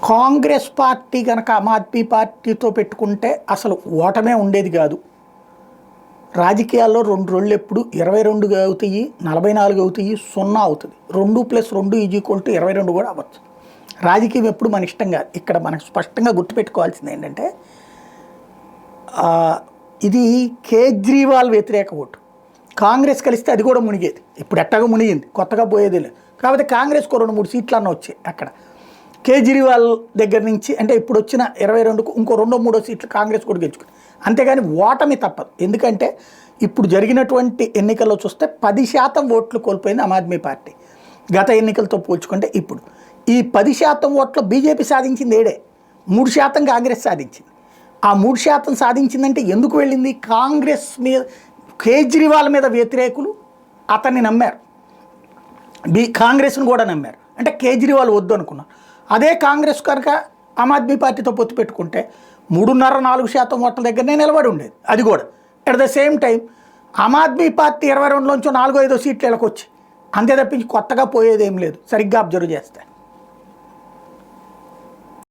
Congress party కనుక ఆమ్ ఆద్మీ పార్టీతో పెట్టుకుంటే అసలు ఓటమే ఉండేది కాదు. రాజకీయాల్లో 2 రోళ్ళు ఎప్పుడు 22 అవుతాయి, 44 అవుతాయి, 0 అవుతుంది. 2+2 = 22 కూడా అవ్వచ్చు. రాజకీయం ఎప్పుడు మన ఇష్టం కాదు. ఇక్కడ మనకు స్పష్టంగా గుర్తుపెట్టుకోవాల్సింది ఏంటంటే ఇది కేజ్రీవాల్ వ్యతిరేక ఓటు. కాంగ్రెస్ కలిస్తే అది కూడా మునిగేది. ఇప్పుడు ఎట్టగా మునిగింది, కొత్తగా పోయేది లేదు. కాకపోతే కాంగ్రెస్కు 2-3 సీట్లు అన్న వచ్చాయి అక్కడ. కేజ్రీవాల్ దగ్గర నుంచి అంటే ఇప్పుడు వచ్చిన 22కు ఇంకో 2-3 సీట్లు కాంగ్రెస్ కూడా గెలుచుకుంది. అంతేగాని ఓటమి తప్పదు. ఎందుకంటే ఇప్పుడు జరిగినటువంటి ఎన్నికల్లో చూస్తే 10% ఓట్లు కోల్పోయింది ఆమ్ ఆద్మీ పార్టీ. గత ఎన్నికలతో పోల్చుకుంటే ఇప్పుడు ఈ 10% ఓట్లు బీజేపీ సాధించింది 3% కాంగ్రెస్ సాధించింది. ఆ 3% సాధించిందంటే ఎందుకు వెళ్ళింది? కాంగ్రెస్ మీద, కేజ్రీవాల్ మీద వ్యతిరేకులు అతన్ని నమ్మారు, కాంగ్రెస్ను కూడా నమ్మారు. అంటే కేజ్రీవాల్ వద్దు అనుకున్నారు. అదే కాంగ్రెస్ కనుక ఆమ్ ఆద్మీ పార్టీతో పొత్తు పెట్టుకుంటే 3.5-4% ఓట్ల దగ్గరనే నిలబడి ఉండేది. అది కూడా at the same time Aam Aadmi Party 22లోంచి 4-5 సీట్లు ఇళ్ళకొచ్చి అంతే తప్పించి కొత్తగా పోయేదేం లేదు సరిగ్గా అబ్జర్వ్ చేస్తే.